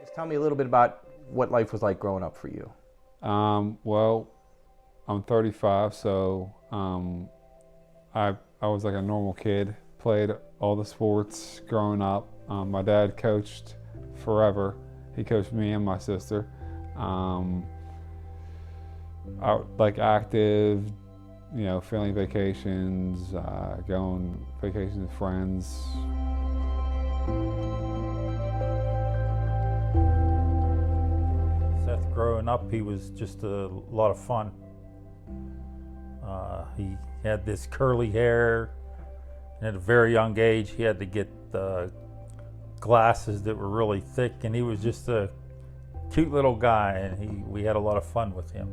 Just tell me a little bit about what life was like growing up for you. Well, I'm 35, so I was like a normal kid. Played all the sports growing up. My dad coached forever. He coached me and my sister. I like active, you know, family vacations, going vacations with friends. Seth, growing up, he was just a lot of fun. He had this curly hair, and at a very young age, he had to get glasses that were really thick, and he was just a cute little guy, and we had a lot of fun with him.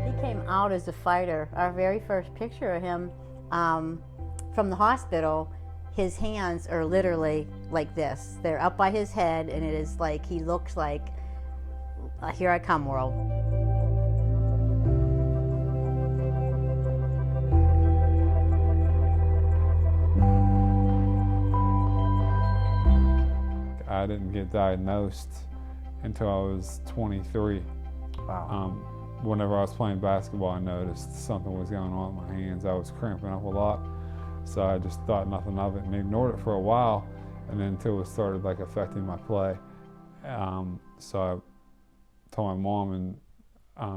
He came out as a fighter. Our very first picture of him from the hospital, his hands are literally like this. They're up by his head, and it is like he looks like, here I come, world. I didn't get diagnosed until I was 23. Wow. Whenever I was playing basketball, I noticed something was going on with my hands. I was cramping up a lot, so I just thought nothing of it and ignored it for a while, and then until it started like affecting my play. So I told my mom, and I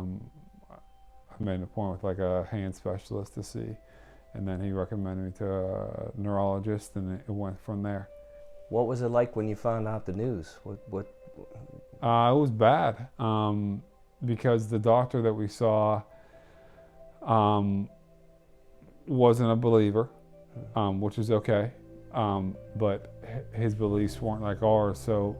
made an appointment with like a hand specialist to see, and then he recommended me to a neurologist, and it went from there. What was it like when you found out the news? What? It was bad, because the doctor that we saw wasn't a believer, which is okay, but his beliefs weren't like ours. So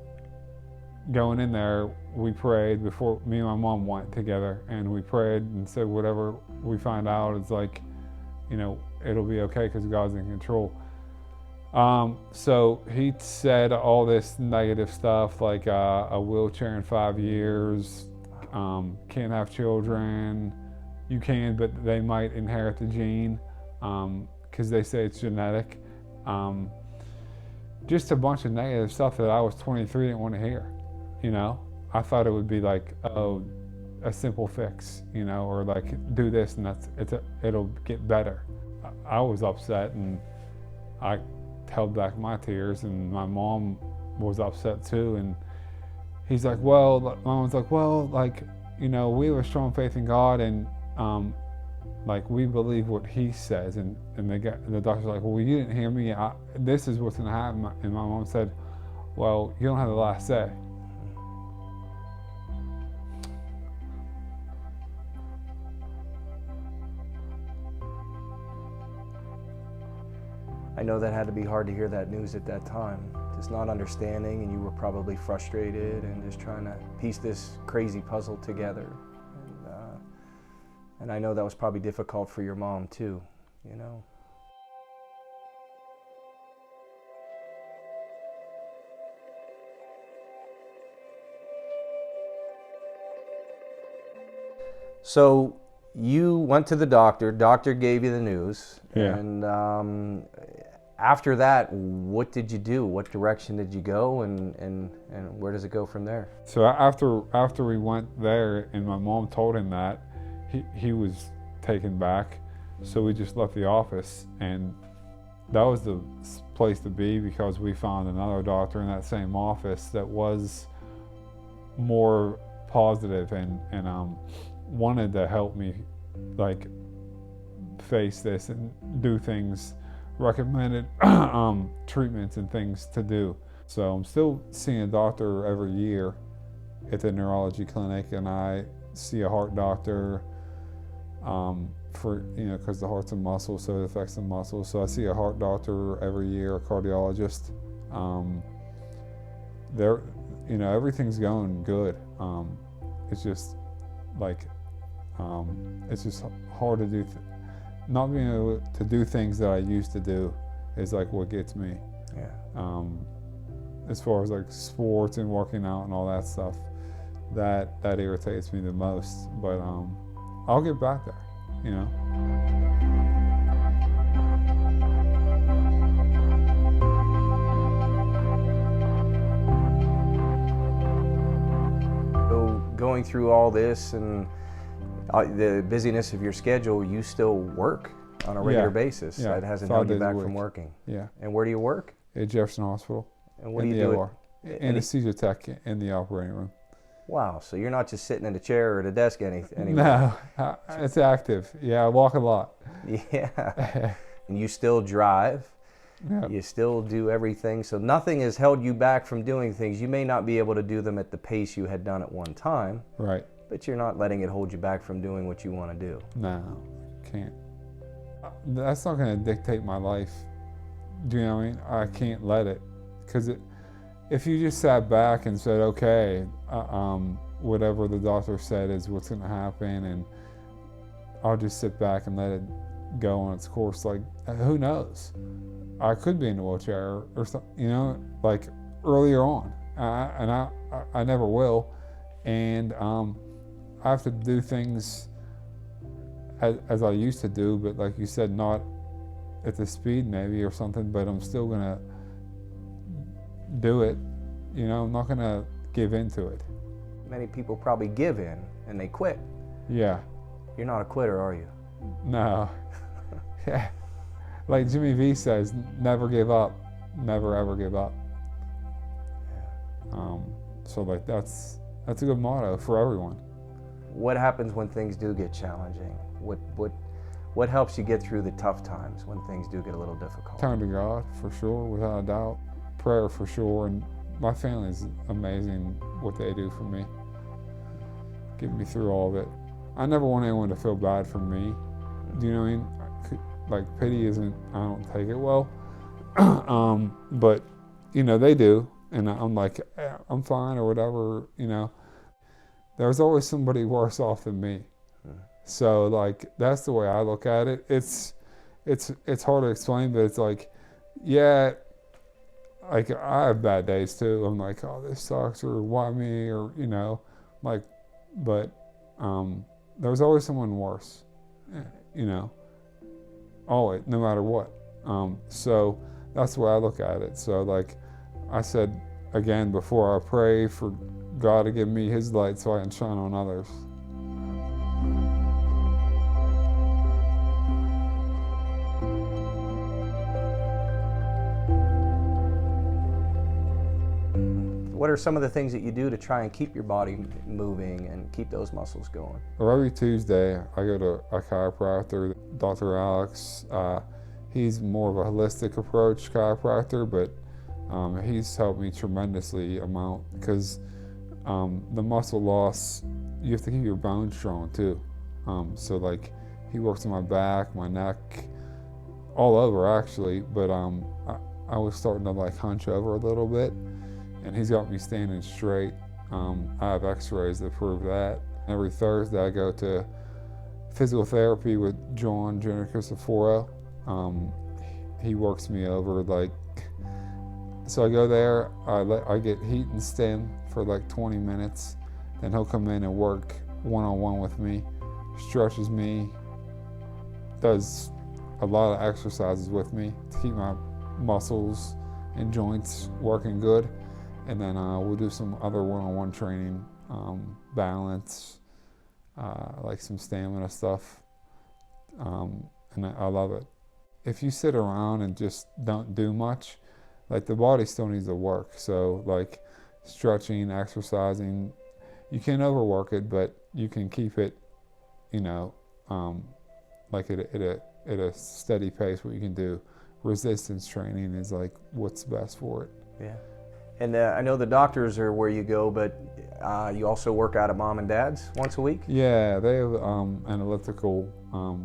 going in there, we prayed before. Me and my mom went together, and we prayed and said, whatever we find out, it's like, you know, it'll be okay because God's in control. So he said all this negative stuff, like a wheelchair in 5 years, can't have children. You can, but they might inherit the gene, because they say it's genetic. Just a bunch of negative stuff that I was 23 didn't want to hear. You know, I thought it would be like, oh, a simple fix, you know, or like do this and it'll get better. I was upset, and I held back my tears, and my mom was upset too. And he's like, well, my mom was like, well, like, you know, we have a strong faith in God, and like we believe what He says. And the doctor's like, well, you didn't hear me. This is what's going to happen. And my mom said, well, you don't have the last say. I know that had to be hard to hear that news at that time, to just not understanding, and you were probably frustrated and just trying to piece this crazy puzzle together. And I know that was probably difficult for your mom too, you know. So you went to the doctor gave you the news. Yeah. And after that, what did you do? What direction did you go, and where does it go from there? So after we went there and my mom told him that, he was taken back. So we just left the office, and that was the place to be, because we found another doctor in that same office that was more positive and wanted to help me like face this and do things, recommended treatments and things to do. So I'm still seeing a doctor every year at the neurology clinic, and I see a heart doctor for, you know, because the heart's a muscle, so it affects the muscle. So I see a heart doctor every year, a cardiologist. There, you know, everything's going good. It's just like it's just hard to do. Not being able to do things that I used to do is like what gets me. Yeah. As far as like sports and working out and all that stuff, that irritates me the most. But I'll get back there, you know. So going through all this and the busyness of your schedule, you still work on a regular basis. Yeah. That hasn't 5 held you days back a week. from working. Yeah. And where do you work? At Jefferson Hospital. And what in do the you do? OR. Anesthesia tech in the operating room. Wow, so you're not just sitting in a chair or at a desk anymore. No, it's active. Yeah, I walk a lot. Yeah. And you still drive. Yeah. You still do everything. So nothing has held you back from doing things. You may not be able to do them at the pace you had done at one time. Right. But you're not letting it hold you back from doing what you want to do. No, can't. That's not going to dictate my life. Do you know what I mean? I can't let it. Because if you just sat back and said, okay, whatever the doctor said is what's going to happen, and I'll just sit back and let it go on its course, like, who knows? I could be in a wheelchair or something, you know, like earlier on. And I never will. And I have to do things as I used to do, but like you said, not at the speed maybe or something, but I'm still gonna do it. You know, I'm not gonna give into it. Many people probably give in and they quit. Yeah. You're not a quitter, are you? No. Yeah. Like Jimmy V says, never give up. Never ever give up. So like that's a good motto for everyone. What happens when things do get challenging? What helps you get through the tough times when things do get a little difficult? Turn to God, for sure, without a doubt. Prayer, for sure. And my family's amazing what they do for me. Get me through all of it. I never want anyone to feel bad for me. Do you know what I mean? Like, pity isn't, I don't take it well. But, you know, they do. And I'm like, I'm fine or whatever, you know. There's always somebody worse off than me. So like that's the way I look at it. It's hard to explain, but it's like, yeah, like I have bad days too. I'm like, oh, this sucks, or why me, or you know, like, but there's always someone worse, you know, always, no matter what. So that's the way I look at it. So like I said again before, I pray for God to give me His light so I can shine on others. What are some of the things that you do to try and keep your body moving and keep those muscles going? Well, every Tuesday I go to a chiropractor, Dr. Alex. He's more of a holistic approach chiropractor, but he's helped me tremendously because the muscle loss, you have to keep your bones strong too. So like he works on my back, my neck, all over actually, but I was starting to like hunch over a little bit, and he's got me standing straight. I have x-rays that prove that. Every Thursday I go to physical therapy with John Junior Cristoforo. He works me over, like, so I go there, I get heat and stim for like 20 minutes, then he'll come in and work one-on-one with me, stretches me, does a lot of exercises with me to keep my muscles and joints working good, and then we'll do some other one-on-one training, balance, like some stamina stuff, and I love it. If you sit around and just don't do much, like the body still needs to work. So like stretching, exercising, you can overwork it, but you can keep it, you know, like at a steady pace. What you can do, resistance training is like what's best for it. Yeah. And I know the doctors are where you go, but you also work out at Mom and Dad's once a week? Yeah, they have an elliptical,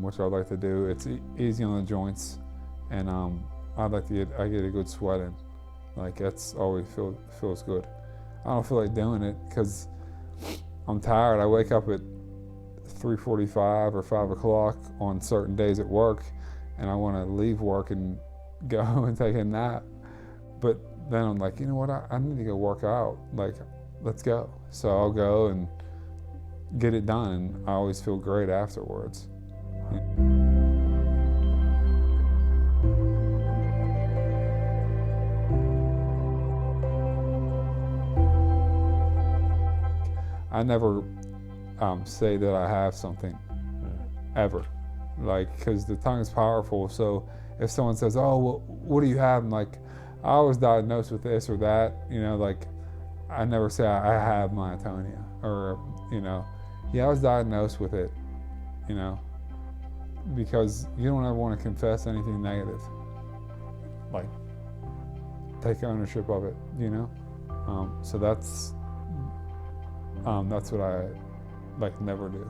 which I like to do. It's easy on the joints, and I get a good sweat in. Like that's always feels good. I don't feel like doing it because I'm tired. I wake up at 3:45 or 5 o'clock on certain days at work, and I want to leave work and go and take a nap. But then I'm like, you know what, I need to go work out. Like, let's go. So I'll go and get it done, and I always feel great afterwards. I never say that I have something, ever. Like, because the tongue is powerful. So if someone says, oh, well, what do you have? I'm like, I was diagnosed with this or that, you know, like I never say I have myotonia or, you know, yeah, I was diagnosed with it, you know, because you don't ever want to confess anything negative. Like, take ownership of it, you know? So that's what I like never do.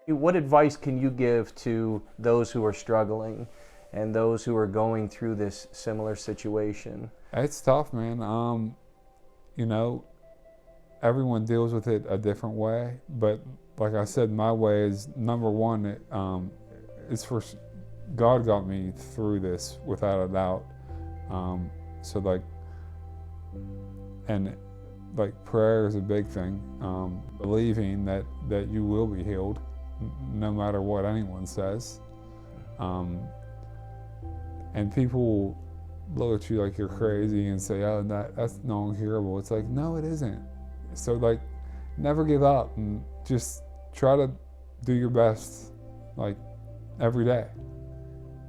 What advice can you give to those who are struggling and those who are going through this similar situation? It's tough, man. You know, everyone deals with it a different way, but like I said, my way is number one. It's for God got me through this without a doubt. So like, and like prayer is a big thing. Believing that you will be healed, no matter what anyone says. And people look at you like you're crazy and say, oh, that's non-curable. It's like, no, it isn't. So like, never give up and just try to do your best, like every day,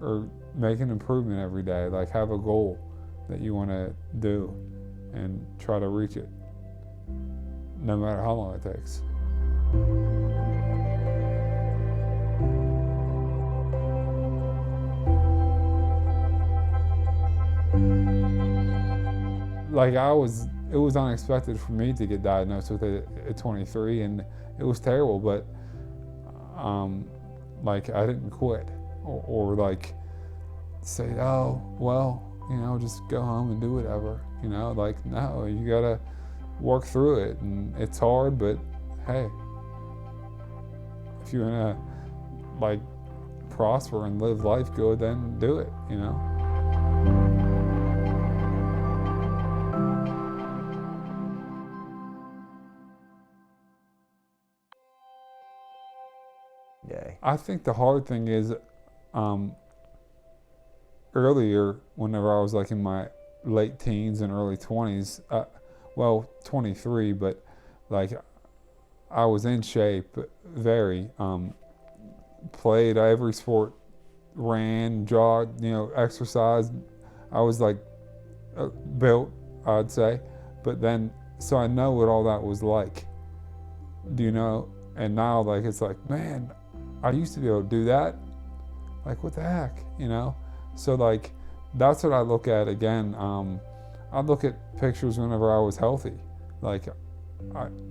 or make an improvement every day. Like, have a goal that you want to do and try to reach it, no matter how long it takes. Like it was unexpected for me to get diagnosed with it at 23, and it was terrible, but like I didn't quit or like say, oh, well, you know, just go home and do whatever, you know, like, no, you gotta work through it, and it's hard, but hey, if you wanna like prosper and live life good, then do it, you know. I think the hard thing is, earlier, whenever I was like in my late teens and early 20s, well, 23, but like I was in shape, very, played every sport, ran, jogged, you know, exercised. I was like built, I'd say, but then, so I know what all that was like, do you know? And now like, it's like, man, I used to be able to do that. Like, what the heck, you know? So like, that's what I look at again. I look at pictures whenever I was healthy. Like,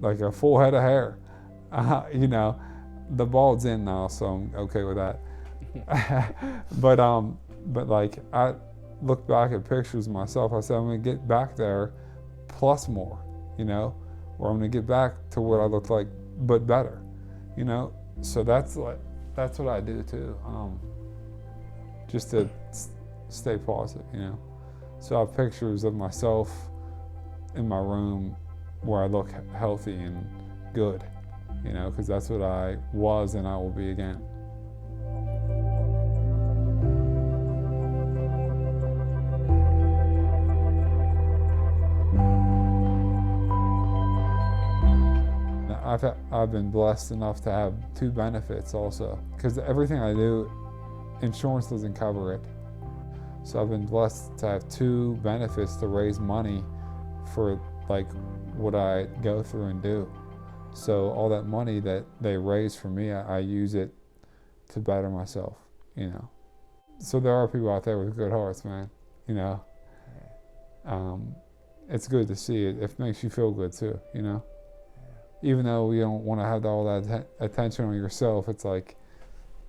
like a full head of hair. You know, the bald's in now, so I'm okay with that. But like I look back at pictures of myself, I said I'm gonna get back there plus more, you know, or I'm gonna get back to what I look like but better, you know. So that's what I do too, just to stay positive, you know. So I have pictures of myself in my room where I look healthy and good, you know, because that's what I was and I will be again. I've been blessed enough to have 2 benefits also, because everything I do, insurance doesn't cover it. So I've been blessed to have 2 benefits to raise money for like what I go through and do. So all that money that they raise for me, I use it to better myself, you know. So there are people out there with good hearts, man, you know. It's good to see it. It makes you feel good too, you know. Even though you don't want to have all that attention on yourself, it's like,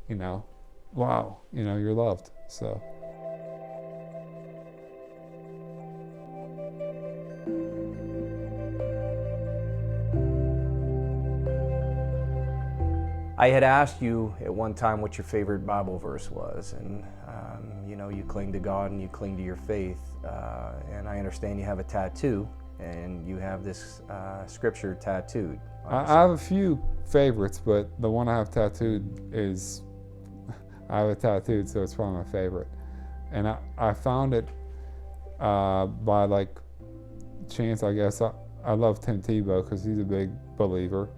you know, wow, you know, you're loved. So. I had asked you at one time what your favorite Bible verse was, and you know, you cling to God and you cling to your faith, and I understand you have a tattoo, and you have this scripture tattooed. I have a few favorites, but the one I have tattooed is, I have it tattooed, so it's probably my favorite. And I found it by like chance, I guess. I love Tim Tebow because he's a big believer.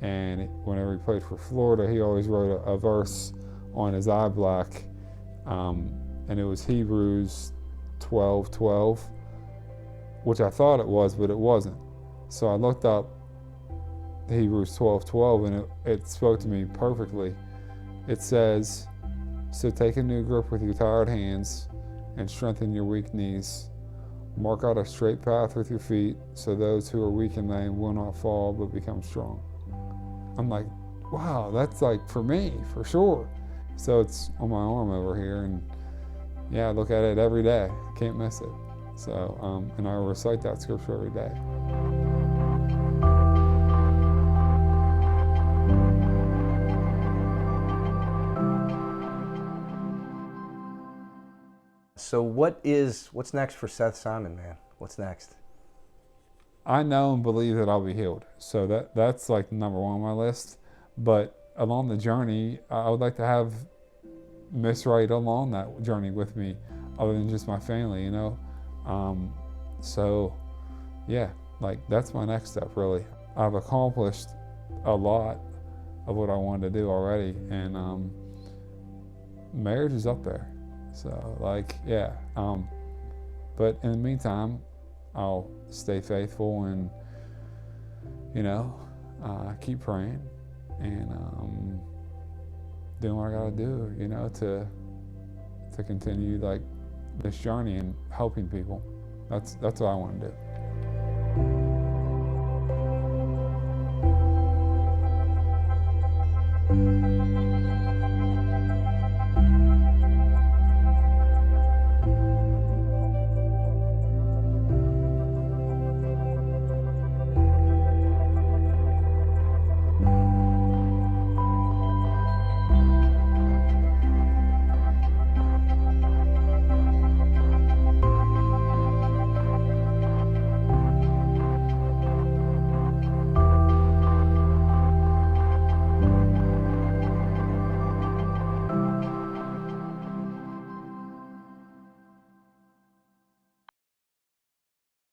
And whenever he played for Florida, he always wrote a verse on his eye black, and it was Hebrews 12:12, which I thought it was, but it wasn't. So I looked up Hebrews 12:12, and it spoke to me perfectly. It says, "So take a new grip with your tired hands and strengthen your weak knees. Mark out a straight path with your feet, so those who are weak and lame will not fall but become strong." I'm like, wow, that's like for me, for sure. So it's on my arm over here, and yeah, I look at it every day. Can't miss it. So, and I recite that scripture every day. So what's next for Seth Simon, man? What's next? I know and believe that I'll be healed. So that's like number 1 on my list. But along the journey, I would like to have Miss Right along that journey with me, other than just my family, you know. So yeah, like that's my next step, really. I've accomplished a lot of what I wanted to do already, and marriage is up there. So like, yeah. But in the meantime, I'll stay faithful and, you know, keep praying and doing what I gotta do, you know, to continue like this journey and helping people. That's what I want to do.